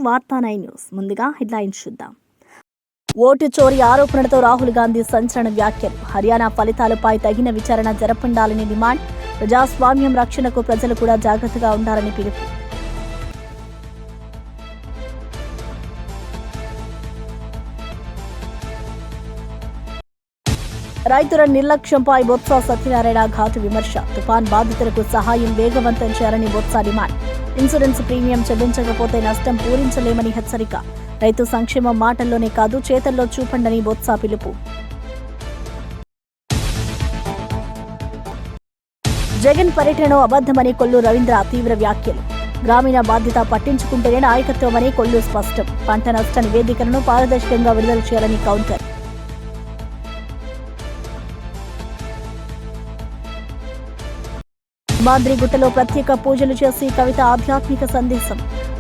వార్తా9 news. ముందుగా headlines చూద్దాం. Vote చోరీ ఆరోపణలతో రాహుల్ గాంధీ సంచలన వ్యాఖ్యలు. హర్యానా ఫలితాలపై తగిన విచారణ జరపండాలని డిమాండ్. ప్రజాస్వామ్యం రక్షణకు ప్రజలు కూడా జాగ్రత్తగా ఉండాలని పిలుపు. రైతుల నిర్లక్ష్యంపై బొత్స సత్యనారాయణ ఘాటు విమర్శ. తుఫాన్ బాధితులకు సహాయం వేగవంతం చేయాలని బొత్స డిమాండ్. ఇన్సూరెన్స్ ప్రీమియం చెల్లించకపోతే నష్టం పూరించలేమని హెచ్చరిక. రైతు సంక్షేమం మాటల్లోనే కాదు చేతల్లో చూపండని బొత్స పిలుపు. జగన్ పర్యటన అబద్ధమని కొల్లు రవీంద్ర తీవ్ర వ్యాఖ్యలు. గ్రామీణ బాధ్యత పట్టించుకుంటేనే నాయకత్వమని కొల్లు స్పష్టం. పంట నష్ట నివేదికలను పారదర్శకంగా విడుదల చేయాలని కౌంటర్. మాద్రిగుట్టలో ప్రత్యేక పూజలు చేసి కవిత ఆధ్యాత్మిక సందేశం.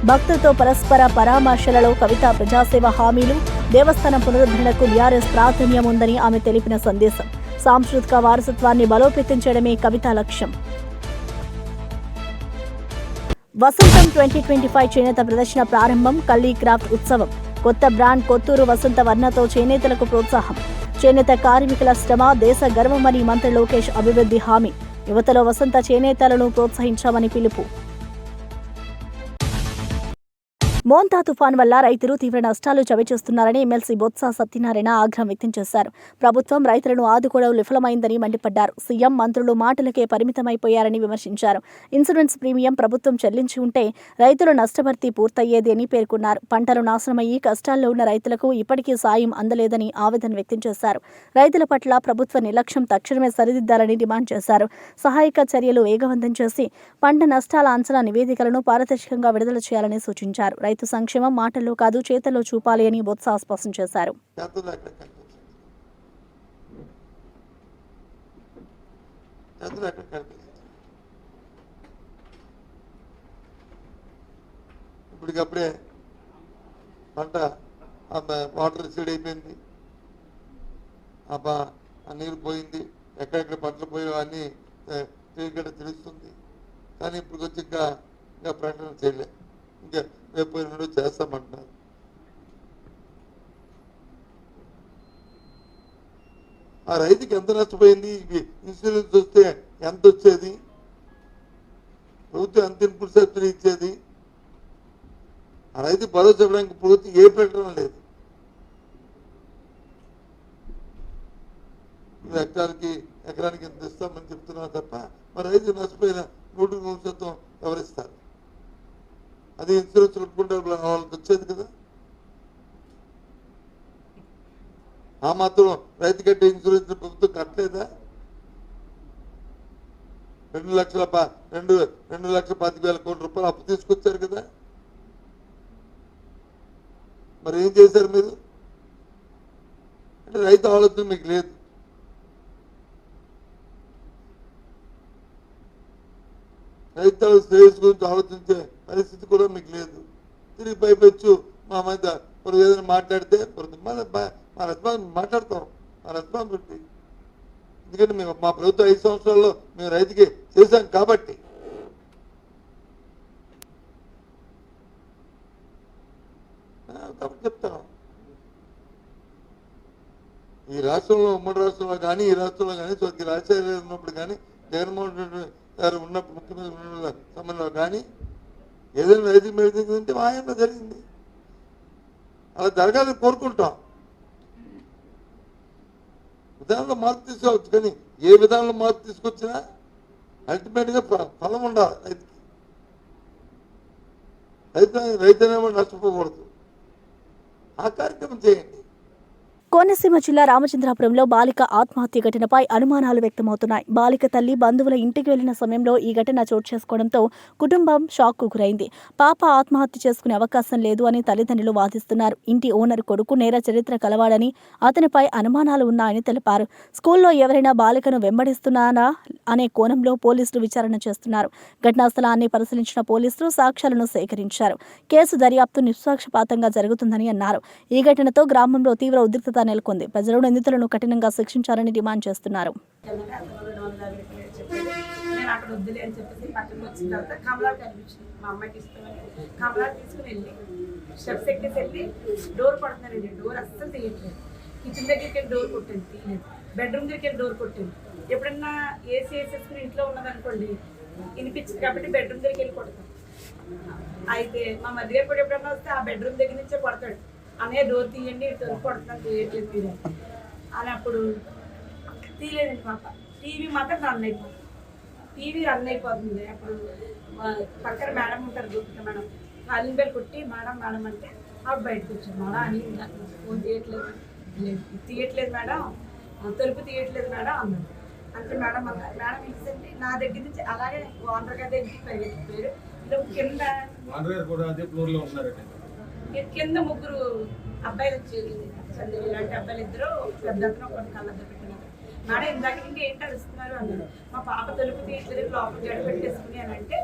భక్తులతో పరస్పర పరామర్శలలో కవిత ప్రజాసేవ హామీలు. దేవస్థానం పునరుద్ధరణకు బీఆర్ఎస్ ప్రాధాన్యం ఉందని ఆమె తెలిపిన సందేశం. సాంస్కృతిక వారసత్వాన్ని బలోపేతం చేయడమే కవిత లక్ష్యం. వసంతం 2025 చేనేత ప్రదర్శన ప్రారంభం. కల్లీ క్రాఫ్ట్ ఉత్సవం. కొత్త బ్రాండ్ కొత్తూరు వసంత వర్ణతో చేనేతలకు ప్రోత్సాహం. చేనేత కార్మికుల శ్రమ దేశ గర్వమని మంత్రి లోకేష్ అభివృద్ధి హామీ. యువతలో వసంత చేనేతలను ప్రోత్సహించామని పిలుపు. మోంతా తుఫాన్ వల్ల రైతులు తీవ్ర నష్టాలు చవిచూస్తున్నారని ఎమ్మెల్సీ బొత్స సత్యనారాయణ ఆగ్రహం వ్యక్తం చేశారు. ప్రభుత్వం రైతులను ఆదుకోవడం విఫలమైందని మండిపడ్డారు. సీఎం మంత్రులు మాటలకే పరిమితమైపోయారని విమర్శించారు. ఇన్సూరెన్స్ ప్రీమియం ప్రభుత్వం చెల్లించి ఉంటే రైతుల నష్టభర్తీ పూర్తయ్యేది అని పేర్కొన్నారు. పంటలు నాశనమయ్యి కష్టాల్లో ఉన్న రైతులకు ఇప్పటికీ సాయం అందలేదని ఆవేదన వ్యక్తం చేశారు. రైతుల పట్ల ప్రభుత్వ నిర్లక్ష్యం తక్షణమే సరిదిద్దాలని డిమాండ్ చేశారు. సహాయక చర్యలు వేగవంతం చేసి పంట నష్టాల అంచనా నివేదికలను పారదర్శకంగా విడుదల చేయాలని సూచించారు. రైతు సంక్షేమం మాటల్లో కాదు చేతల్లో చూపాలి అని బొత్స స్పష్టం చేశారు. ఇప్పటికప్పుడే పంట వాటర్ రిసీడ్ అయిపోయింది, ఆ నీరు పోయింది, ఎక్కడెక్కడ పంటలు పోయో అన్నీ తెలుస్తుంది. కానీ ఇప్పుడు వచ్చి ఇంకా ప్రకటన చేయలేదు. ఇంకా రేపు చేస్తామంటున్నారు. ఆ రైతుకి ఎంత నష్టపోయింది, ఇన్సూరెన్స్ వస్తే ఎంత వచ్చేది, ప్రభుత్వం ఎంత ఇన్పుట్ సబ్సిడీ ఇచ్చేది, ఆ రైతు భరోసా చెప్పడానికి ప్రభుత్వం ఏ ప్రకటన లేదు. ఎకరానికి ఎంత ఇస్తామని చెప్తున్నారు తప్ప మరి రైతు నష్టపోయిన 100% ఎవరిస్తారు? అది ఇన్సూరెన్స్ కట్టుకుంటే వాళ్ళకి వచ్చేది కదా. ఆ మాత్రం రైతు కట్టే ఇన్సూరెన్స్ ప్రభుత్వం కట్టలేదా? 2,25,000 కోట్ల రూపాయలు అప్పు తీసుకొచ్చారు కదా. మరి ఏం చేశారు మీరు? అంటే రైతు ఆలోచన మీకు లేదు. రైతుల శ్రేయస్ గురించి ఆలోచించే పరిస్థితి కూడా మీకు లేదు. తిరిగి పైపెచ్చు మా మధ్య ఏదైనా మాట్లాడితే మా రెస్పాన్స్ మాట్లాడతాం, మా రెస్పాన్సిబిలిటీ. ఎందుకంటే మేము మా ప్రభుత్వం 5 సంవత్సరాల్లో మేము రైతుకి చేశాం కాబట్టి. చెప్తాను, ఈ రాష్ట్రంలో ఉమ్మడి రాష్ట్రంలో కానీ ఈ రాష్ట్రంలో కానీ రాజశేఖర ఉన్నప్పుడు కానీ జగన్మోహన్ రెడ్డి గారు ఉన్నప్పుడు ముఖ్యమంత్రి సమయంలో కానీ ఏదైనా రైతు మేలుంటే ఆయనలో జరిగింది. అలా జరగాలని కోరుకుంటాం. విధానంలో మార్పు తీసుకోవచ్చు, కానీ ఏ విధానంలో మార్పు తీసుకొచ్చినా అల్టిమేట్గా ఫలం ఉండాలి రైతుకి. రైతు అనేవాడు నష్టపోకూడదు. ఆ కార్యక్రమం చేయండి. కోనసీమ జిల్లా రామచంద్రాపురంలో బాలిక ఆత్మహత్య ఘటనపై అనుమానాలు వ్యక్తమవుతున్నాయి. బాలిక తల్లి బంధువుల ఇంటికి వెళ్లిన సమయంలో ఈ ఘటన చోటు చేసుకోవడంతో కుటుంబం షాక్కు గురైంది. పాప ఆత్మహత్య చేసుకునే అవకాశం లేదు అని తల్లిదండ్రులు వాదిస్తున్నారు. ఇంటి ఓనర్ కొడుకు నేర చరిత్ర కలవాడని, అతనిపై అనుమానాలు ఉన్నాయని తెలిపారు. స్కూల్లో ఎవరైనా బాలికను వెంబడిస్తున్నారా అనే కోణంలో పోలీసులు విచారణ చేస్తున్నారు. ఘటనా స్థలాన్ని పరిశీలించిన పోలీసులు సాక్ష్యాలను సేకరించారు. కేసు దర్యాప్తు నిష్పక్షపాతంగా జరుగుతుందని అన్నారు. ఈ ఘటనతో గ్రామంలో తీవ్ర ఉద్రిక్తత నెలకొంది. ప్రజలు నిందితులను కఠినంగా శిక్షించాలని డిమాండ్ చేస్తున్నారు. స్టెప్స్ ఎక్కేసి వెళ్ళి డోర్ కొడుతున్నారండి. డోర్ అస్సలు తీయట్లేదు. కిచెన్ దగ్గరికి వెళ్ళి డోర్ కొట్టాను, తీయలేదు. బెడ్రూమ్ దగ్గరికి వెళ్ళి డోర్ కొట్టాను. ఎప్పుడన్నా ఏసీ వేసేసుకుని ఇంట్లో ఉన్నదనుకోండి వినిపించింది కాబట్టి బెడ్రూమ్ దగ్గరికి వెళ్ళి కొడతాను. అయితే మా మధ్య గారు ఎప్పుడన్నా వస్తే ఆ బెడ్రూమ్ దగ్గర నుంచే కొడతాడు, అనే డోర్ తీయండి డోర్ కొడుతున్నాను తీయట్లేదు మీరు అని. అప్పుడు తీయలేదండి పాప. టీవీ మాత్రం రన్ అయిపోతుంది. టీవీ రన్ అయిపోతుంది. అప్పుడు పక్కన మేడం ఉంటారు, గుర్తు మేడం, కాలింగ్ బెల్ కొట్టి మేడం మేడం అంటే ఆవిడ బయటకు వచ్చారు. మేడం అని ఫోన్ తీయట్లేదు మేడం, తలుపు తీయట్లేదు మేడం అన్నాడు. అంటే మేడం అన్నారు. మేడం ఏంటంటే నా దగ్గర నుంచి అలాగే ఓనర్ గారి దగ్గరికి పరిగెత్తిపోయారు. కింద కింద ముగ్గురు అబ్బాయిలు వచ్చేది, చంద్రులు ఇలాంటి అబ్బాయిలు ఇద్దరు, పెద్ద ఒకటి కళ్ళద్ద పెట్టినారు. మేడం ఇందాక ఇంకా ఏంటి అరుస్తున్నారు అన్నారు. మా పాప తలుపు తీయట్లేదు, లోపల గడ పెట్టేసుకుని అని అంటే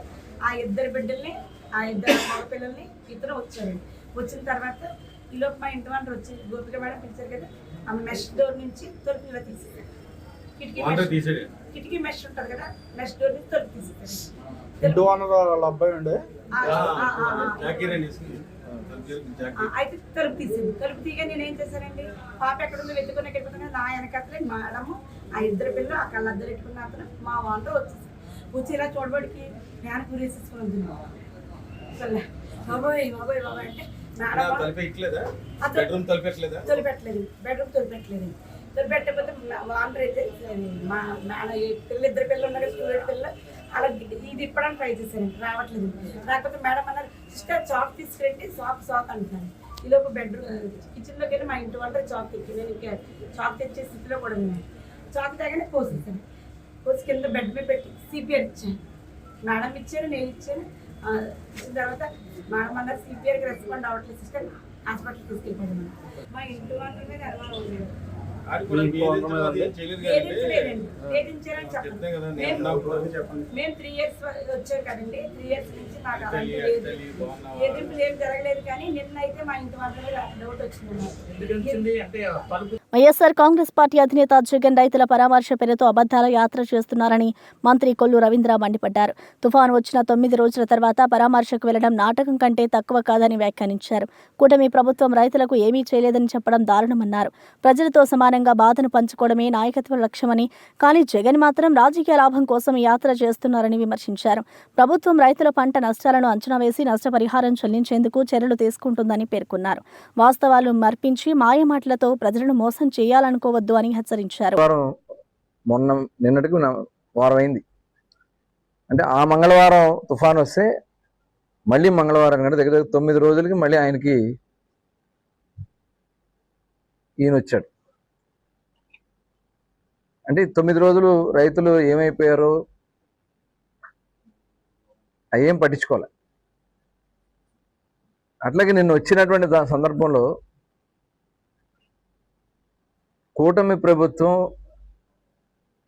ఆ ఇద్దరు బిడ్డల్ని, ఆ ఇద్దరు మగ పిల్లల్ని ఇద్దరు వచ్చారండి. వచ్చిన తర్వాత ఈలోపు మా ఇంటి వాళ్ళు వచ్చి గోపిక మేడం పిలిచారు కదా, ఆ మెష్ డోర్ నుంచి తలుపు ఇలా తీసేసారు. కిటికీ మెష్ ఉంటుంది కదా, మెష్ డోర్ నుంచి తలుపు తీసేసారు. అబ్బాయి ఉండే అయితే తలుపు తీసింది. తలుపు తీగా నేను ఏం చేశానండి, పాప ఎక్కడుందో వెతుకుని ఎక్కడిపోతున్నా నా వెనకట్లే మేడము, ఆ ఇద్దరు పిల్లలు, ఆ కళ్ళద్దరు పెట్టుకున్న అతను, మా ఓనర్ వచ్చేసి వచ్చి ఇలా చూడబడికి నేను పూరేసేసుకుని ఉంది. బాబోయ్ బాబోయ్ బాబోయ్ అంటే బెడ్రూమ్ తొలిపెట్టలేదు. తొలిపెట్టకపోతే ఓనర్ అయితే మా పిల్లలు, ఇద్దరు పిల్లలు ఉన్నారు, స్టూడెంట్ పిల్లలు, అలా ఇది ఇప్పడానికి ట్రై చేశారండి, రావట్లేదు. రాకపోతే మేడం అన్నారు, సిస్టర్ చాక్ తీసుకురండి, చాక్ అంటున్నాను. ఈలోపు బెడ్రూమ్ కిచెన్లోకి వెళ్ళి మా ఇంటి వాళ్ళ చాక్ తెచ్చి, నేను ఇంకా చాక్ తెచ్చే స్థితిలో కూడా ఉన్నాను. చాక్ తగ్గనే కోసేసాను. కోసి కింద బెడ్ మీద పెట్టి సిపిఆర్ ఇచ్చాను. మేడం ఇచ్చారు, నేను ఇచ్చాను. ఇచ్చిన తర్వాత మేడం అన్నారు సిపిఆర్కి రెస్పాండ్ అవ్వట్లేదు సిస్టర్, హాస్పిటల్కి తీసుకెళ్ళిపోయాను. మా ఇంటి వాళ్ళ మీద అనుమానం ఉండేది. మేము 3 years వచ్చారు కదండి, 3 years నుంచి నాకు అలాంటి లేదు, ఎదింపులు ఏం జరగలేదు. కానీ నిన్న అయితే మా ఇంటి వాళ్ళ మీద డౌట్ వచ్చింది. వైఎస్ఆర్ కాంగ్రెస్ పార్టీ అధినేత జగన్ రైతుల పరామర్శ పేరుతో అబద్ధాల యాత్ర చేస్తున్నారని మంత్రి కొల్లు రవీంద్ర మండిపడ్డారు. తుఫాను వచ్చిన 9 రోజుల తర్వాత పరామర్శకు వెళ్లడం నాటకం కంటే తక్కువ కాదని వ్యాఖ్యానించారు. కూటమి ప్రభుత్వం రైతులకు ఏమీ చేయలేదని చెప్పడం దారుణమన్నారు. ప్రజలతో సమానంగా బాధను పంచుకోవడమే నాయకత్వ లక్ష్యమని, కానీ జగన్ మాత్రం రాజకీయ లాభం కోసం ఈ యాత్ర చేస్తున్నారని విమర్శించారు. ప్రభుత్వం రైతుల పంట నష్టాలను అంచనా వేసి నష్టపరిహారం చెల్లించేందుకు చర్యలు తీసుకుంటుందని పేర్కొన్నారు. వాస్తవాలు మర్పించి మాయమాటలతో ప్రజలను మోసం చేయాలనుకోవద్దు అని హెచ్చరించారు. నిన్నటికి వారం అయింది అంటే ఆ మంగళవారం తుఫాను వస్తే మళ్ళీ మంగళవారం కంటే దగ్గర 9 రోజులకి మళ్ళీ ఆయనకి ఈయన వచ్చాడు. అంటే 9 రోజులు రైతులు ఏమైపోయారో అయ్యేం పట్టించుకోవాలి. అట్లాగే నిన్న వచ్చినటువంటి సందర్భంలో కూటమి ప్రభుత్వం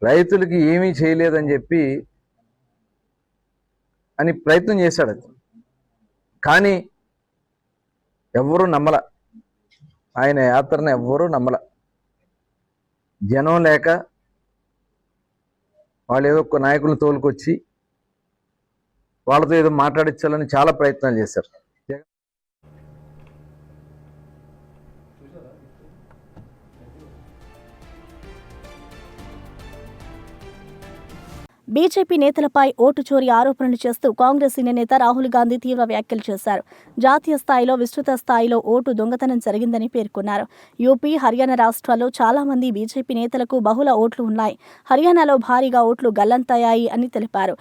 రైతులకి ఏమీ చేయలేదని చెప్పి అని ప్రయత్నం చేశాడు. అది కానీ ఎవ్వరూ నమ్మల, ఆయన యాత్రను ఎవ్వరూ నమ్మల. జనం లేక వాళ్ళు ఏదో ఒక నాయకులను తోలుకొచ్చి వాళ్ళతో ఏదో మాట్లాడించాలని చాలా ప్రయత్నాలు చేశారు. బీజేపీ నేతలపై ఓటు చోరీ ఆరోపణలు చేస్తూ కాంగ్రెస్ సీనియర్ నేత రాహుల్ గాంధీ తీవ్ర వ్యాఖ్యలు చేశారు. జాతీయ స్థాయిలో విస్తృత స్థాయిలో ఓటు దొంగతనం జరిగిందని పేర్కొన్నారు. యూపీ, హర్యానా రాష్ట్రాల్లో చాలా మంది బీజేపీ నేతలకు బహుళ ఓట్లు ఉన్నాయి. హర్యానాలో భారీగా ఓట్లు గల్లంతయ్యాయి అని తెలిపారు.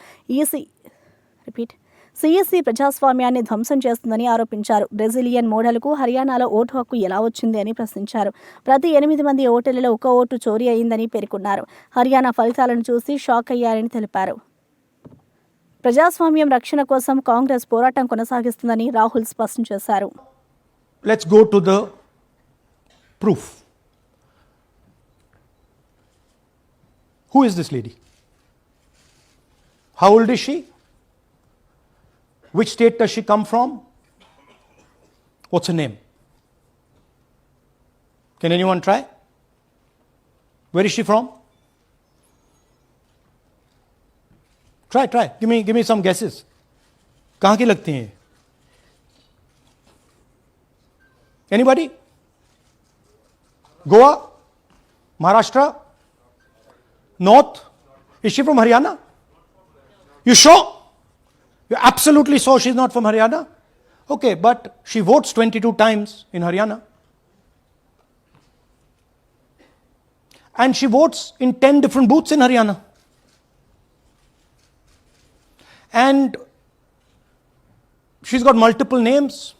సిఎస్సి ప్రజాస్వామ్యాన్ని ధ్వంసం చేస్తుందని ఆరోపించారు. బ్రెజిలియన్ మోడల్కు హర్యానాలో ఓటు హక్కు ఎలా వచ్చింది అని ప్రశ్నించారు. ప్రతి 8 మంది ఓటర్లలో 1 ఓటు చోరీ అయిందని పేర్కొన్నారు. హర్యానా ఫలితాలను చూసి షాక్ అయ్యారని తెలిపారు. ప్రజాస్వామ్యం రక్షణ కోసం కాంగ్రెస్ పోరాటం కొనసాగిస్తుందని రాహుల్ స్పష్టం చేశారు. Let's go to the proof. Who is this lady? How old is she? Which state does she come from? What's her name? Can anyone try? Where is she from? Try. Give me some guesses. कहाँ की लगती हैं? Anybody? Goa? Maharashtra? North? Is she from Haryana? You sure? You're absolutely sure she's not from Haryana? Okay, but she votes 22 times in Haryana. And she votes in 10 different booths in Haryana. And she's got multiple names.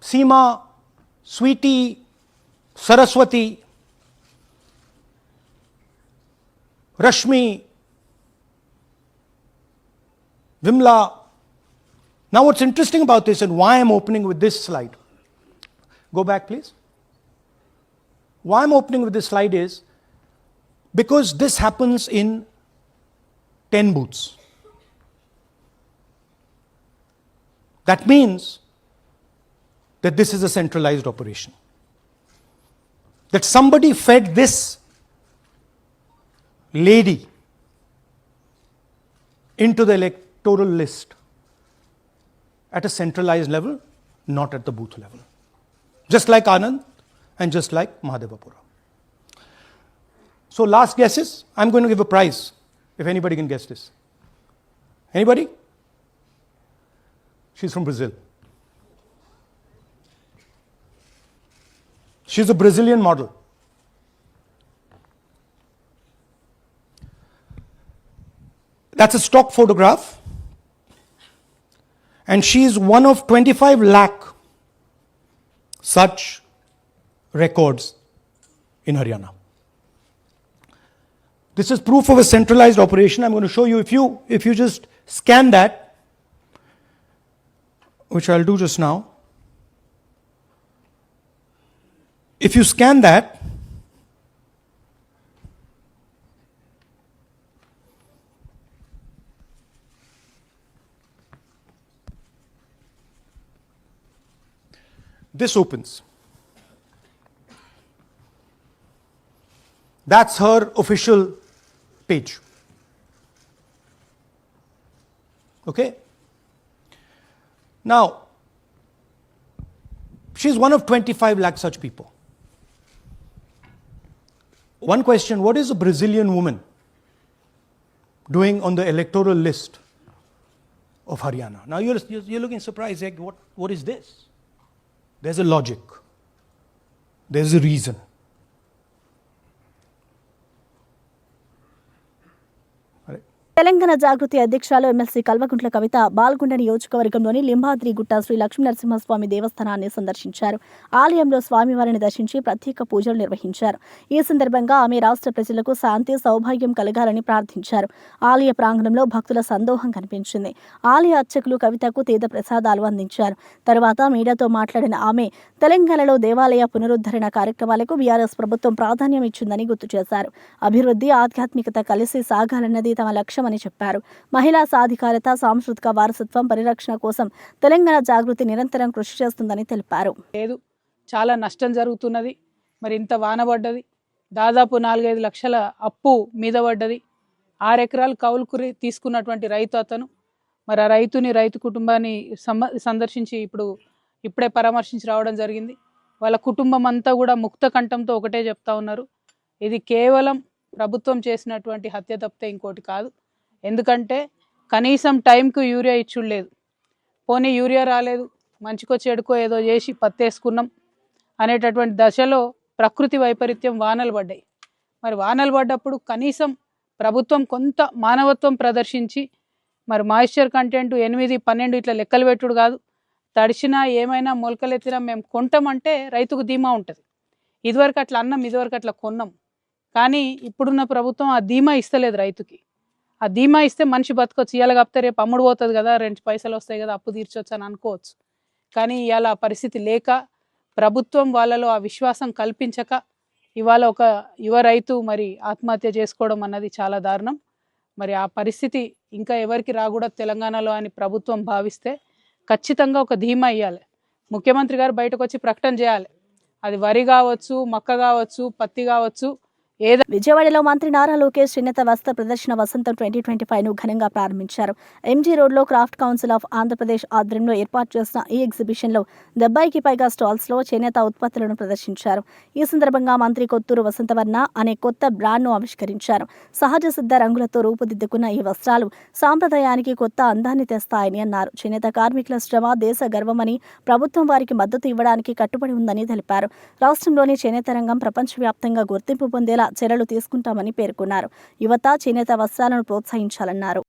Seema, Sweetie, Saraswati, Rashmi, Vimla. Now what's interesting about this and why I'm opening with this slide. Go back please. Why I'm opening with this slide is because this happens in 10 booths. That means that this is a centralized operation. That somebody fed this lady into the electoral list at a centralized level, not at the booth level. Just like Anand and just like Mahadevapura. So last guesses, I'm going to give a prize if anybody can guess this. Anybody? She's from Brazil. She's a Brazilian model. That's a stock photograph. And she's one of 25 lakh such records in Haryana. This is proof of a centralized operation. I'm going to show you, if you just scan that, which I'll do just now. If you scan that, this opens. That's her official page. Okay? Now, she's one of 25 lakh such people. One question, what is a Brazilian woman doing on the electoral list of Haryana? Now you're looking surprised, like, what is this? There's a logic. There's a reason. Telangana జాగృతి అధ్యక్షురాలు MLC Kalvakuntla Kavitha Balkonda నియోజకవర్గంలోని లింబాద్రి గుట్ట శ్రీ లక్ష్మీనరసింహస్వామి దేవస్థానాన్ని సందర్శించారు. ఆలయంలో స్వామివారిని దర్శించి ప్రత్యేక పూజలు నిర్వహించారు. ఈ సందర్భంగా ఆమె రాష్ట్ర ప్రజలకు శాంతి సౌభాగ్యం కలగాలని ప్రార్థించారు. ఆలయ ప్రాంగణంలో భక్తుల సందోహం కనిపించింది. ఆలయ అర్చకులు కవితకు తీర్థ ప్రసాదాలు అందించారు. తర్వాత మీడియాతో మాట్లాడిన ఆమె తెలంగాణలో దేవాలయ పునరుద్ధరణ కార్యక్రమాలకు బీఆర్ఎస్ ప్రభుత్వం ప్రాధాన్యం ఇచ్చిందని గుర్తు చేశారు. అభివృద్ధి, ఆధ్యాత్మికత కలిసి సాగాలన్నది తమ లక్ష్యం అని చెప్పారు. మహిళా సాధికారత, సాంస్కృతిక వారసత్వం పరిరక్షణ కోసం తెలంగాణ జాగృతి నిరంతరం కృషి చేస్తుందని తెలిపారు. లేదు, చాలా నష్టం జరుగుతున్నది. మరి ఇంత వాన పడ్డది, దాదాపు 4-5 లక్షల అప్పు మీద పడ్డది. 6 ఎకరాలు కౌలుకు తీసుకున్నటువంటి రైతు అతను. మరి ఆ రైతు కుటుంబాన్ని సందర్శించి ఇప్పుడే పరామర్శించి రావడం జరిగింది. వాళ్ళ కుటుంబం అంతా కూడా ముక్త కంఠంతో ఒకటే చెప్తా ఉన్నారు, ఇది కేవలం ప్రభుత్వం చేసినటువంటి హత్య తప్పితే ఇంకోటి కాదు. ఎందుకంటే కనీసం టైంకు యూరియా ఇచ్చులేదు. పోనీ యూరియా రాలేదు, మంచికో చెడుకో ఏదో చేసి పత్తేసుకున్నాం అనేటటువంటి దశలో ప్రకృతి వైపరీత్యం వానలు పడ్డాయి. మరి వానలు పడ్డప్పుడు కనీసం ప్రభుత్వం కొంత మానవత్వం ప్రదర్శించి మరి మాయిశ్చర్ కంటెంట్ 8, 12 ఇట్లా లెక్కలు పెట్టుడు కాదు, తడిచినా ఏమైనా మొలకలెత్తినా మేము కొంటామంటే రైతుకు ధీమా ఉంటుంది. ఇదివరకు అట్లా అన్నం, ఇదివరకు అట్లా కొన్నాం. కానీ ఇప్పుడున్న ప్రభుత్వం ఆ ధీమా ఇస్తలేదు రైతుకి. ఆ ధీమా ఇస్తే మనిషి బతకొచ్చు, ఇవాళ కాకపోతే రేపు అమ్ముడు పోతుంది కదా, 2 పైసలు వస్తాయి కదా, అప్పు తీర్చొచ్చు అని అనుకోవచ్చు. కానీ ఇవాళ ఆ పరిస్థితి లేక, ప్రభుత్వం వాళ్ళలో ఆ విశ్వాసం కల్పించక ఇవాళ ఒక యువ రైతు మరి ఆత్మహత్య చేసుకోవడం అన్నది చాలా దారుణం. మరి ఆ పరిస్థితి ఇంకా ఎవరికి రాకూడదు తెలంగాణలో అని ప్రభుత్వం భావిస్తే ఖచ్చితంగా ఒక ధీమా ఇవ్వాలి. ముఖ్యమంత్రి గారు బయటకు వచ్చి ప్రకటన చేయాలి. అది వరి కావచ్చు, మక్క కావచ్చు, పత్తి కావచ్చు, విజయవాడలో మంత్రి నారా లోకేష్ చేనేత వస్త్ర ప్రదర్శన వసంతం 2025ను ఘనంగా ప్రారంభించారు. ఎంజీ రోడ్లో క్రాఫ్ట్ కౌన్సిల్ ఆఫ్ ఆంధ్రప్రదేశ్ ఆధ్వర్యంలో ఏర్పాటు చేసిన ఈ ఎగ్జిబిషన్లో 70కి పైగా స్టాల్స్లో చేనేత ఉత్పత్తులను ప్రదర్శించారు. ఈ సందర్భంగా మంత్రి కొత్తూరు వసంతవర్ణ అనే కొత్త బ్రాండ్ను ఆవిష్కరించారు. సహజ సిద్ధ రంగులతో రూపుదిద్దుకున్న ఈ వస్త్రాలు సాంప్రదాయానికి కొత్త అందాన్ని తెస్తాయని అన్నారు. చేనేత కార్మికుల శ్రమ దేశ గర్వమని, ప్రభుత్వం వారికి మద్దతు ఇవ్వడానికి కట్టుబడి ఉందని తెలిపారు. రాష్ట్రంలోని చేనేత రంగం ప్రపంచవ్యాప్తంగా గుర్తింపు పొందేలా చర్యలు తీసుకుంటామని పేర్కొన్నారు. యువత చేనేత వస్త్రాలను ప్రోత్సహించాలన్నారు.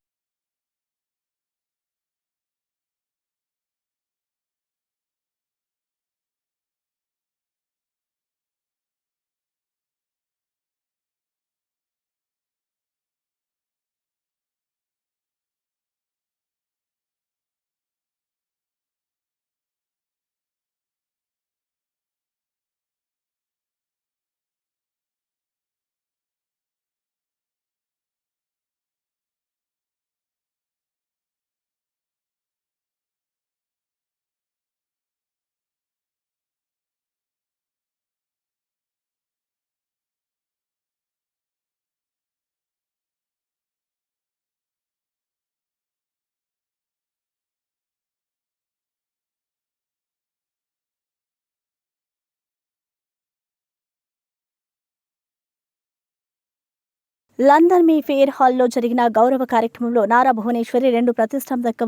లండన్ మీ ఫెయిర్ హాల్లో జరిగిన గౌరవ కార్యక్రమంలో నారా భువనేశ్వరి 2 ప్రతిష్టాత్మక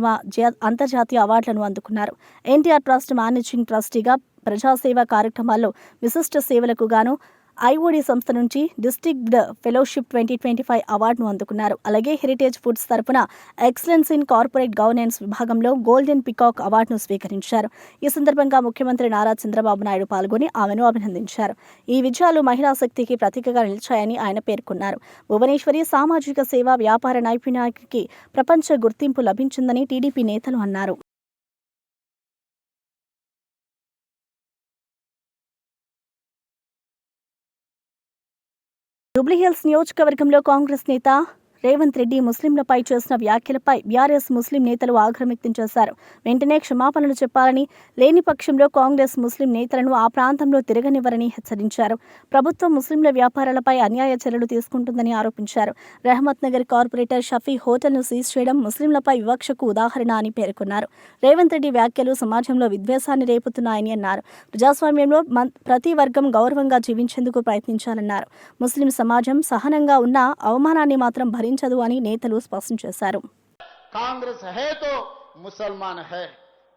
అంతర్జాతీయ అవార్డులను అందుకున్నారు. ఎన్టీఆర్ ట్రస్ట్ మేనేజింగ్ ట్రస్టీగా ప్రజాసేవ కార్యక్రమాల్లో విశిష్ట సేవలకు గాను ఐఓడి సంస్థ నుంచి డిస్టింగ్డ్ ఫెలోషిప్ 2025 అవార్డును అందుకున్నారు. అలాగే హెరిటేజ్ ఫుడ్స్ తరపున ఎక్సలెన్స్ ఇన్ కార్పొరేట్ గవర్నెన్స్ విభాగంలో గోల్డెన్ పికాక్ అవార్డును స్వీకరించారు. ఈ సందర్భంగా ముఖ్యమంత్రి నారా చంద్రబాబు నాయుడు పాల్గొని ఆమెను అభినందించారు. ఈ విజయాలు మహిళా శక్తికి ప్రతీకగా నిలిచాయని ఆయన పేర్కొన్నారు. భువనేశ్వరి సామాజిక సేవ, వ్యాపార నైపుణ్యానికి ప్రపంచ గుర్తింపు లభించిందని టీడీపీ నేతలు అన్నారు. జూబ్లీహిల్స్ నియోజకవర్గంలో కాంగ్రెస్ నేత రేవంత్ రెడ్డి ముస్లింలపై చేసిన వ్యాఖ్యలపై బీఆర్ఎస్ ముస్లిం నేతలు ఆగ్రహం వ్యక్తం చేశారు. వెంటనే క్షమాపణలు చెప్పాలని, లేని పక్షంలో కాంగ్రెస్ ముస్లిం నేతలను ఆ ప్రాంతంలో తిరగనివ్వరని హెచ్చరించారు. ప్రభుత్వం ముస్లింల వ్యాపారాలపై అన్యాయ చర్యలు తీసుకుంటుందని ఆరోపించారు. రెహమత్ నగర్ కార్పొరేటర్ షఫీ హోటల్ను సీజ్ చేయడం ముస్లింలపై వివక్షకు ఉదాహరణ అని పేర్కొన్నారు. రేవంత్ రెడ్డి వ్యాఖ్యలు సమాజంలో విద్వేషాన్ని రేపుతున్నాయని అన్నారు. ప్రజాస్వామ్యంలో ప్రతి వర్గం గౌరవంగా జీవించేందుకు ప్రయత్నించాలన్నారు. ముస్లిం సమాజం సహనంగా ఉన్న అవమానాన్ని మాత్రం భరించదు అని నేతలు స్పష్టం చేశారు. कांग्रेस है तो मुसलमान है,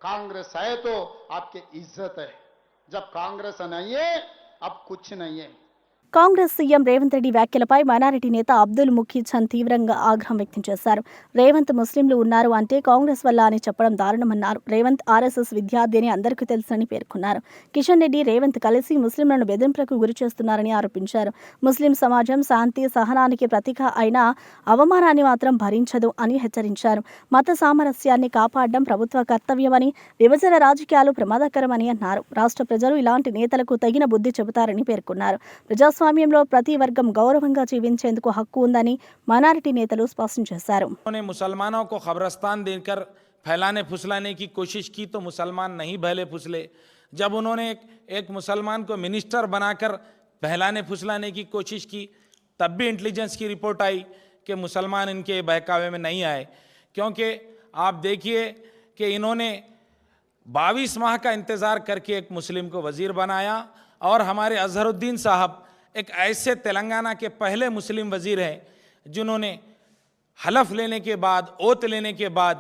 कांग्रेस है तो आपकी इज्जत है, जब कांग्रेस नहीं है अब कुछ नहीं है. కాంగ్రెస్ సీఎం రేవంత్ రెడ్డి వ్యాఖ్యలపై మైనారిటీ నేత అబ్దుల్ ముఖీ చంద్ తీవ్రంగా ఆగ్రహం వ్యక్తం చేశారు. రేవంత్ ముస్లింలు ఉన్నారు అంటే కాంగ్రెస్ వల్ల అని చెప్పడం దారుణమన్నారు. రేవంత్ ఆర్ఎస్ఎస్ విద్యార్థి అని అందరికీ తెలుసని పేర్కొన్నారు. కిషన్ రెడ్డి, రేవంత్ కలిసి ముస్లింలను బెదింపులకు గురి చేస్తున్నారని ఆరోపించారు. ముస్లిం సమాజం శాంతి, సహనానికి ప్రతీక అయిన అవమానాన్ని మాత్రం భరించదు అని హెచ్చరించారు. మత సామరస్యాన్ని కాపాడడం ప్రభుత్వ కర్తవ్యమని, విభజన రాజకీయాలు ప్రమాదకరమని అన్నారు. రాష్ట్ర ప్రజలు ఇలాంటి నేతలకు తగిన బుద్ధి చెబుతారని పేర్కొన్నారు. ప్రజాస్వామ్యంలో ప్రతి వర్గం గౌరవంగా జీవించేందుకు హక్కు ఉందని మైనారిటీ నేతలు స్పష్టం చేశారు. मुसलमानों को खबरस्तान देकर फैलाने फुसलाने की कोशिश की तो मुसलमान नहीं भले फुसले. जब उन्होंने एक मुसलमान को मिनिस्टर बनाकर बहलाने फुसलाने की कोशिश की तब भी इंटेलिजेंस की रिपोर्ट आई कि मुसलमान इनके बहकावे में नहीं आए. क्योंकि आप देखिए कि इन्होंने 22 माह का इंतज़ार करके एक मुस्लिम को वज़ीर बनाया और हमारे अजहरुद्दीन साहब एक ऐसे तेलंगाना के पहले मुस्लिम वज़ीर हैं जिन्होंने हलफ लेने के बाद, ओत लेने के बाद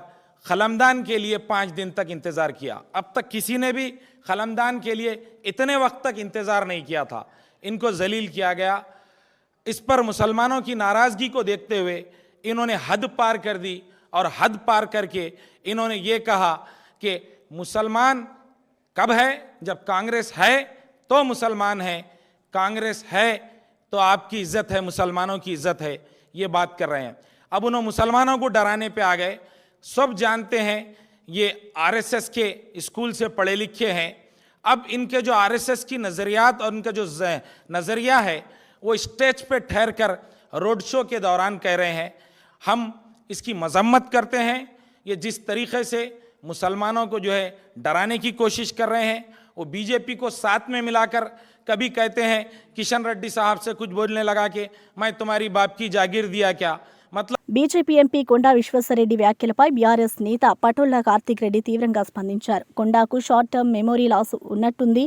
खलमदान के लिए 5 दिन तक इंतज़ार किया. अब तक किसी ने भी खलमदान के लिए इतने वक्त तक इंतज़ार नहीं किया था. इनको जलील किया गया. इस पर मुसलमानों की नाराज़गी को देखते हुए इन्होंने हद पार कर दी और हद पार करके इन्होंने ये कहा कि मुसलमान कब है? जब कांग्रेस है तो मुसलमान है, कांग्रेस है तो आपकी इज्जत है, मुसलमानों की इज्जत है, ये बात कर रहे हैं. अब उन्होंने मुसलमानों को डराने पे आ गए. सब जानते हैं ये आरएसएस के स्कूल से पढ़े लिखे हैं. अब इनके जो आरएसएस की नज़रियात और इनका जो नज़रिया है वो स्टेज पे ठहर कर रोड शो के दौरान कह रहे हैं. हम इसकी मजम्मत करते हैं. ये जिस तरीक़े से मुसलमानों को जो है डराने की कोशिश कर रहे हैं, वो बीजेपी को साथ में मिलाकर कभी कहते हैं किशन रेड्डी साहब से कुछ बोलने लगा कि मैं तुम्हारी बाप की जागीर दिया क्या, मतलब బీజేపీ ఎంపీ కొండా విశ్వేశ్వరరెడ్డి వ్యాఖ్యలపై బీఆర్ఎస్ నేత పటోళ్ల కార్తీక్ రెడ్డి తీవ్రంగా స్పందించారు. కొండాకు షార్ట్ టర్మ్ మెమోరీ లాస్ ఉన్నట్టుంది,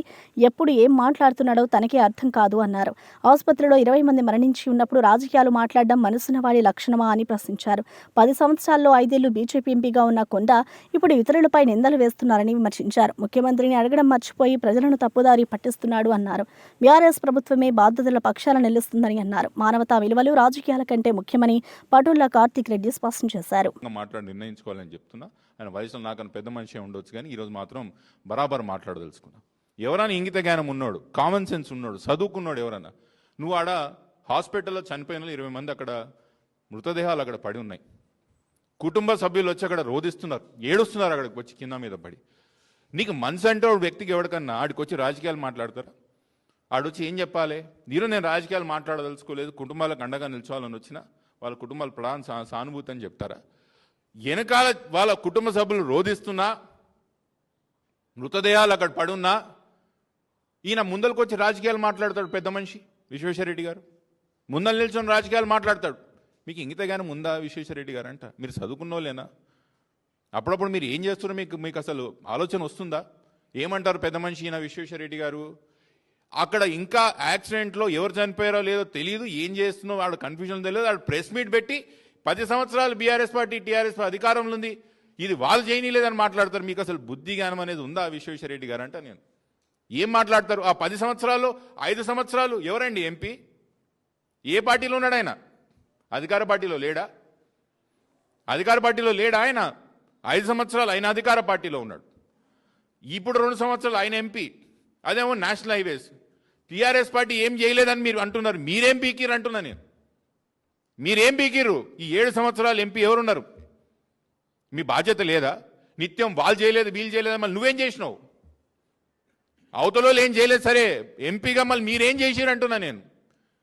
ఎప్పుడు ఏం మాట్లాడుతున్నాడో తనకే అర్థం కాదు అన్నారు. ఆసుపత్రిలో 20 మంది మరణించి ఉన్నప్పుడు రాజకీయాలు మాట్లాడడం మనసున్నవాడి లక్షణమా అని ప్రశ్నించారు. 10 సంవత్సరాల్లో 5 ఏళ్లు బీజేపీ ఎంపీగా ఉన్న కొండా ఇప్పుడు ఇతరులపై నిందలు వేస్తున్నారని విమర్శించారు. ముఖ్యమంత్రిని అడగడం మర్చిపోయి ప్రజలను తప్పుదారి పట్టిస్తున్నాడు అన్నారు. బీఆర్ఎస్ ప్రభుత్వమే బాధితుల పక్షాన నిలుస్తుందని అన్నారు. మానవతా విలువలు రాజకీయాల కంటే ముఖ్యమని పటోళ్ల కార్తీక్ రెడ్డి స్పష్టం చేశారు. మాట్లాడి నిర్ణయించుకోవాలని చెప్తున్నా. ఆయన వయసులో నాకన్నా పెద్ద మనిషి ఉండొచ్చు, కానీ ఈరోజు మాత్రం బరాబర్ మాట్లాడదలుచుకున్నా. ఎవరైనా ఇంగిత జ్ఞానం ఉన్నాడు, కామన్ సెన్స్ ఉన్నాడు, చదువుకున్నాడు ఎవరైనా, నువ్వు ఆడ హాస్పిటల్లో చనిపోయిన 20 మంది అక్కడ మృతదేహాలు అక్కడ పడి ఉన్నాయి, కుటుంబ సభ్యులు వచ్చి అక్కడ రోధిస్తున్నారు, ఏడుస్తున్నారు అక్కడికి వచ్చి కింద మీద పడి. నీకు మనసు అంటే వ్యక్తికి ఎవరికన్నా ఆడికి వచ్చి రాజకీయాలు మాట్లాడతారా? ఆడొచ్చి ఏం చెప్పాలి? నేను రాజకీయాలు మాట్లాడదలుచుకోలేదు, కుటుంబాలకు అండగా నిల్చోవాలని వచ్చినా వాళ్ళ కుటుంబాల ప్రాణ సానుభూతి అని చెప్తారా? వెనకాల వాళ్ళ కుటుంబ సభ్యులు రోధిస్తున్నా, మృతదేహాలు అక్కడ పడున్నా ఈయన ముందరికి వచ్చి రాజకీయాలు మాట్లాడతాడు. పెద్ద మనిషి విశ్వేశ్వరరెడ్డి గారు ముందర నిల్చొని రాజకీయాలు మాట్లాడతాడు. మీకు ఇంగితగానే ముందా విశ్వేశ్వరరెడ్డి గారు అంట? మీరు చదువుకున్నోళ్ళేనా? అప్పుడప్పుడు మీరు ఏం చేస్తున్నారో మీకు అసలు ఆలోచన వస్తుందా? ఏమంటారు పెద్ద మనిషి ఈయన విశ్వేశ్వరరెడ్డి గారు? అక్కడ ఇంకా యాక్సిడెంట్లో ఎవరు చనిపోయారో లేదో తెలియదు, ఏం చేస్తున్నో వాడు కన్ఫ్యూజన్ తెలియదు. వాడు ప్రెస్ మీట్ పెట్టి 10 సంవత్సరాలు బీఆర్ఎస్ పార్టీ టీఆర్ఎస్ అధికారంలో ఉంది, ఇది వాళ్ళు చేయనీలేదని మాట్లాడతారు. మీకు అసలు బుద్ధి జ్ఞానం అనేది ఉందా విశ్వేశ్వరరెడ్డి గారు అంట? నేను ఏం మాట్లాడతారు? ఆ 10 సంవత్సరాల్లో 5 సంవత్సరాలు ఎవరండి ఎంపీ? ఏ పార్టీలో ఉన్నాడు ఆయన? అధికార పార్టీలో లేడా? అధికార పార్టీలో లేడా ఆయన? 5 సంవత్సరాలు ఆయన అధికార పార్టీలో ఉన్నాడు. ఇప్పుడు 2 సంవత్సరాలు ఆయన ఎంపీ, అదేమో నేషనల్ హైవేస్. టీఆర్ఎస్ పార్టీ ఏం చేయలేదని మీరు అంటున్నారు. మీరేం పీకిరు అంటున్నా నేను. మీరేం పీకిరు? ఈ 7 సంవత్సరాలు ఎంపీ ఎవరున్నారు? మీ బాధ్యత లేదా? నిత్యం వాళ్ళు చేయలేదు వీళ్ళు చేయలేదు, మళ్ళీ నువ్వేం చేసినావు? అవతలో ఏం చేయలేదు సరే, ఎంపీగా మళ్ళీ మీరేం చేసిరు అంటున్నా నేను.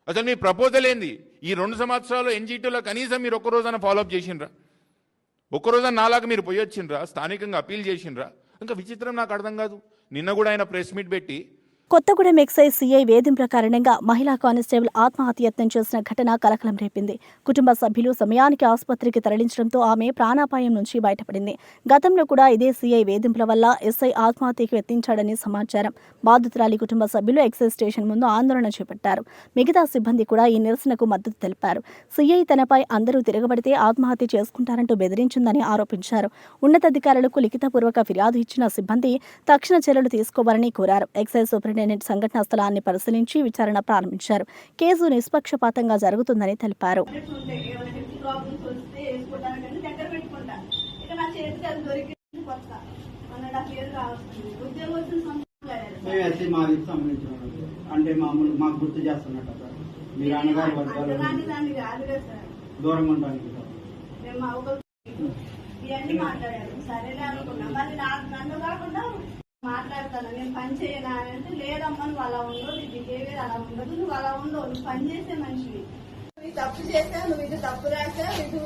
అసలు మీ ప్రపోజల్ ఏంది? ఈ 2 సంవత్సరాలు ఎన్జీటీలో కనీసం మీరు ఒక్కరోజైనా ఫాలోఅప్ చేసిండ్రా? ఒక్కరోజైనా నాలాగా మీరు పోయి వచ్చిండ్రా? స్థానికంగా అప్పీల్ చేసిండ్రా? ఇంకా విచిత్రం నాకు అర్థం కాదు. నిన్న కూడా ఆయన ప్రెస్ మీట్ పెట్టి కొత్తగూడెం ఎక్సైజ్ సీఐ వేధింపుల కారణంగా మహిళా కానిస్టేబుల్ ఆత్మహత్యయత్నం చేసిన ఘటన కలకలం రేపింది. కుటుంబ సభ్యులు సమయానికి ఆసుపత్రికి తరలించడంతో ఆమె ప్రాణాపాయం నుంచి బయటపడింది. గతంలో కూడా ఇదే సీఐ వేధింపుల వల్ల ఎస్ఐ ఆత్మహత్యకు యత్నించాడని సమాచారం. బాధితురాలి కుటుంబ సభ్యులు ఎక్సైజ్ స్టేషన్ ముందు ఆందోళన చేపట్టారు. మిగతా సిబ్బంది కూడా ఈ నిరసనకు మద్దతు తెలిపారు. సీఐ తనపై అందరూ తిరగబడితే ఆత్మహత్య చేసుకుంటారంటూ బెదిరించిందని ఆరోపించారు. ఉన్నతాధికారులకు లిఖితపూర్వక ఫిర్యాదు ఇచ్చిన సిబ్బంది తక్షణ చర్యలు తీసుకోవాలని కోరారు. ఎక్సైజ్ సూపరింటెండెంట్ సంఘటనా స్థలాన్ని పరిశీలించి విచారణ ప్రారంభించారు. కేసు నిష్పక్షపాతంగా జరుగుతుందని తెలిపారు. అంటే మాకు గుర్తు చేస్తున్నట్టు మీరు అన్నగారు దూరంగా ఉంటానికి ఇవన్నీ మాట్లాడారు. సరేలే అనుకున్నా. మళ్ళీ నన్ను కాకుండా మాట్లాడతాను, నేను పని చేయనా అంటే లేదమ్మా నువ్వు అలా ఉండవు, నీ బిహేవియర్ అలా ఉండదు, నువ్వు అలా ఉండవు, నువ్వు పని చేసే మనిషివి, నువ్వు తప్పు చేసావు, నువ్వు ఇది తప్పు రాసావు, ఇది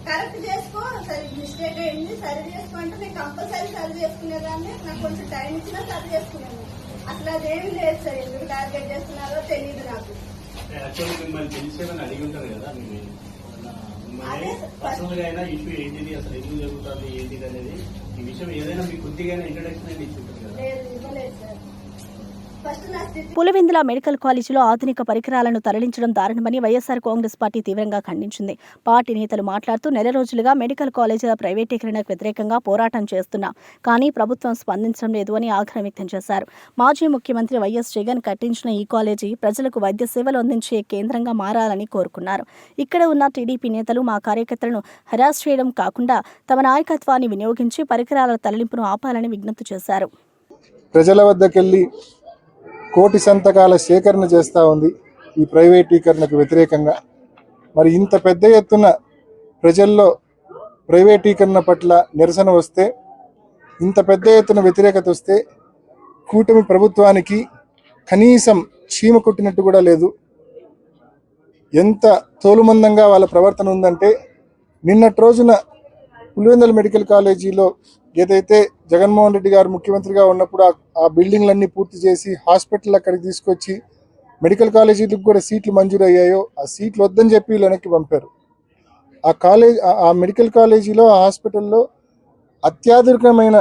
కరెక్ట్ చేసుకో, సరే మిస్టేక్ అయింది సరి చేసుకో అంటే నేను కంపల్సరీ సరి చేసుకునేదాన్ని. నాకు కొంచెం టైం ఇచ్చినా సరి చేసుకునేది. అసలు అదేమి లేదు సార్, ఎందుకు టార్గెట్ చేస్తున్నారో తెలియదు నాకు. పులివెందుల మెడికల్ కాలేజీలో ఆధునిక పరికరాలను తరలించడం దారుణమని వైఎస్ఆర్ కాంగ్రెస్ పార్టీ తీవ్రంగా ఖండించింది. పార్టీ నేతలు మాట్లాడుతూ నెల రోజులుగా మెడికల్ కాలేజీల ప్రైవేటీకరణకు వ్యతిరేకంగా పోరాటం చేస్తున్నాం, కానీ ప్రభుత్వం స్పందించడం లేదు అని ఆగ్రహం వ్యక్తం చేశారు. మాజీ ముఖ్యమంత్రి వైఎస్ జగన్ కట్టించిన ఈ కాలేజీ ప్రజలకు వైద్య సేవలు అందించే కేంద్రంగా మారాలని కోరుకున్నారు. ఇక్కడ ఉన్న టీడీపీ నేతలు మా కార్యకర్తలను హెరాస్ చేయడం కాకుండా తమ నాయకత్వాన్ని వినియోగించి పరికరాల తరలింపును ఆపాలని విజ్ఞప్తి చేశారు. ప్రజల వద్దకెళ్లి కోటి సంతకాల సేకరణ చేస్తూ ఉంది ఈ ప్రైవేటీకరణకు వ్యతిరేకంగా. మరి ఇంత పెద్ద ఎత్తున ప్రజల్లో ప్రైవేటీకరణ పట్ల నిరసన వస్తే, ఇంత పెద్ద ఎత్తున వ్యతిరేకత వస్తే కూటమి ప్రభుత్వానికి కనీసం చీమ కొట్టినట్టు కూడా లేదు. ఎంత తోలుమందంగా వాళ్ళ ప్రవర్తన ఉందంటే, నిన్నటి రోజున పులివెందుల మెడికల్ కాలేజీలో ఏదైతే జగన్మోహన్ రెడ్డి గారు ముఖ్యమంత్రిగా ఉన్నప్పుడు ఆ బిల్డింగ్లన్నీ పూర్తి చేసి హాస్పిటల్ అక్కడికి తీసుకొచ్చి మెడికల్ కాలేజీలకు కూడా సీట్లు మంజూరు అయ్యాయో ఆ సీట్లు వద్దని చెప్పి వీళ్ళు వెనక్కి పంపారు. ఆ మెడికల్ కాలేజీలో ఆ హాస్పిటల్లో అత్యాధునికమైన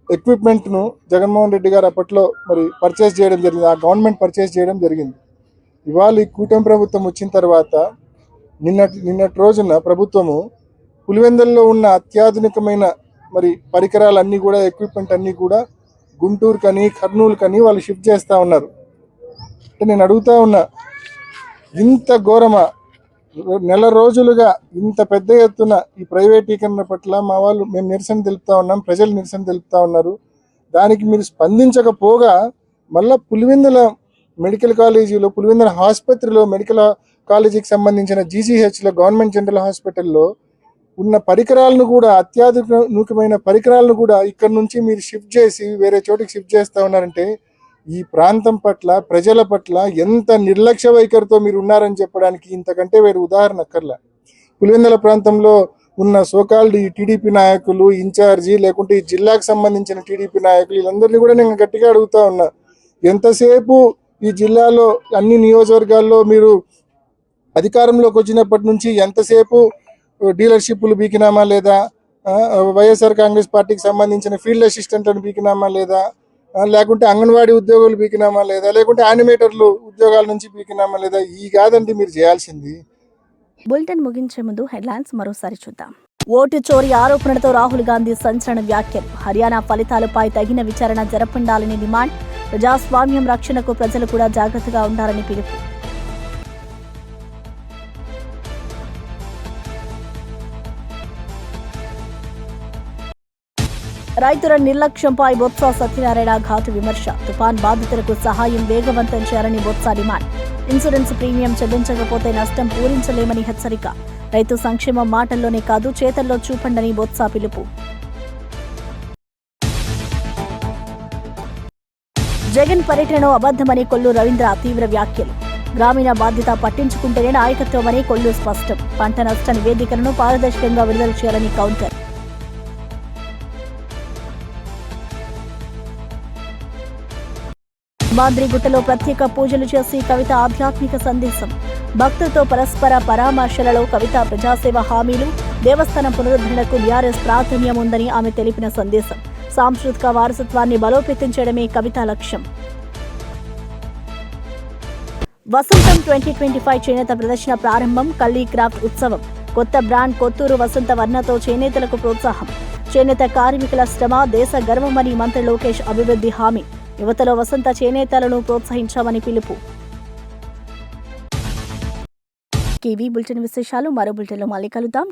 ఎక్విప్మెంట్ను జగన్మోహన్ రెడ్డి గారు అప్పట్లో మరి పర్చేస్ చేయడం జరిగింది. ఆ గవర్నమెంట్ పర్చేస్ చేయడం జరిగింది. ఇవాళ ఈ కూటమి ప్రభుత్వం వచ్చిన తర్వాత నిన్నటి రోజున ప్రభుత్వము పులివెందుల్లో ఉన్న అత్యాధునికమైన మరి పరికరాలన్నీ కూడా ఎక్విప్మెంట్ అన్నీ కూడా గుంటూరు కని కర్నూలు కని వాళ్ళు షిఫ్ట్ చేస్తూ ఉన్నారు. అంటే నేను అడుగుతా ఉన్నా, ఇంత ఘోరమా? నెల రోజులుగా ఇంత పెద్ద ఎత్తున ఈ ప్రైవేటీకరణ పట్ల మేము నిరసన తెలుపుతా ఉన్నాం, ప్రజలు నిరసన తెలుపుతా ఉన్నారు. దానికి మీరు స్పందించకపోగా మళ్ళా పులివెందుల మెడికల్ కాలేజీలో, పులివెందుల ఆసుపత్రిలో, మెడికల్ కాలేజీకి సంబంధించిన జీజీహెచ్లో, గవర్నమెంట్ జనరల్ హాస్పిటల్లో ఉన్న పరికరాలను కూడా, అత్యాధునికమైన పరికరాలను కూడా ఇక్కడ నుంచి మీరు షిఫ్ట్ చేసి వేరే చోటికి షిఫ్ట్ చేస్తూ ఉన్నారంటే ఈ ప్రాంతం పట్ల, ప్రజల పట్ల ఎంత నిర్లక్ష్య వైఖరితో మీరు ఉన్నారని చెప్పడానికి ఇంతకంటే వేరే ఉదాహరణ అక్కర్లా. పులివెందుల ప్రాంతంలో ఉన్న సోకాల్డ్ ఈ టీడీపీ నాయకులు, ఇన్ఛార్జి, లేకుంటే ఈ జిల్లాకు సంబంధించిన టీడీపీ నాయకులు, వీళ్ళందరినీ కూడా నేను గట్టిగా అడుగుతా ఉన్నా, ఎంతసేపు ఈ జిల్లాలో అన్ని నియోజకవర్గాల్లో మీరు అధికారంలోకి వచ్చినప్పటి నుంచి ఎంతసేపు డీలర్షిప్లు బీకినామా లేదా, వైఎస్ఆర్ కాంగ్రెస్ పార్టీకి సంబంధించిన ఫీల్డ్ అసిస్టెంట్లను బీకినామా లేదా, లేకుంటే అంగన్వాడీ ఉద్యోగులు బీకినామా లేదా, లేకుంటే యానిమేటర్లు ఉద్యోగాల నుంచి బీకినామా లేదా? ఈ కాదండి మీరు చేయాల్సింది. బులెటిన్ ముగించే ముందు హెడ్లైన్స్ మరోసారి చూద్దాం. ఓటు చోరీ ఆరోపణలతో రాహుల్ గాంధీ సంచలన వ్యాఖ్యలు. హర్యానా ఫలితాలపై తగిన విచారణ జరపండాలని డిమాండ్. ప్రజాస్వామ్యం రక్షణకు ప్రజలు కూడా జాగ్రత్తగా ఉండాలని పిలుపు. రైతుల నిర్లక్ష్యంపై బొత్స సత్యనారాయణ ఘాటు విమర్శ. తుఫాన్ బాధితులకు సహాయం వేగవంతం చేయాలని బొత్స డిమాండ్. ఇన్సూరెన్స్ ప్రీమియం చెల్లించకపోతే నష్టం పూరించలేమని హెచ్చరిక. రైతు సంక్షేమం మాటల్లోనే కాదు చేతల్లో చూపండని బొత్స పిలుపు. జగన్ పర్యటనలో అబద్ధమని కొల్లు రవీంద్ర తీవ్ర వ్యాఖ్యలు. గ్రామీణ బాధ్యత పట్టించుకుంటేనే నాయకత్వమని కొల్లు స్పష్టం. పంట నష్ట నివేదికలను పారదర్శకంగా విడుదల చేయాలని కౌంటర్. మాద్రిగుట్టలో ప్రత్యేక పూజలు చేసి కవిత ఆధ్యాత్మిక సందేశం. భక్తులతో పరస్పర పరామర్శలలో కవిత ప్రజాసేవ హామీలు. దేవస్థానం పునరుద్ధరణకు బీఆర్ఎస్ ప్రాధాన్యం ఉందని ఆమె తెలిపిన సందేశం. సాంస్కృతిక వారసత్వాన్ని బలోపేతం చేయడమే కవిత లక్ష్యం. వసంతం 2025 చేనేత ప్రదర్శన ప్రారంభం. కల్లీ క్రాఫ్ట్ ఉత్సవం. కొత్త బ్రాండ్ కొత్తూరు వసంత వర్ణతో చేనేతలకు ప్రోత్సాహం. చేనేత కార్మికుల శ్రమ దేశ గర్వమని మంత్రి లోకేష్ అభివృద్ధి హామీ. యువతలో వసంత చేనేతలను ప్రోత్సహించామని పిలుపు. బులెటిన్ విశేషాలు మరో బులెటిన్లో మళ్ళీ కలుద్దాం.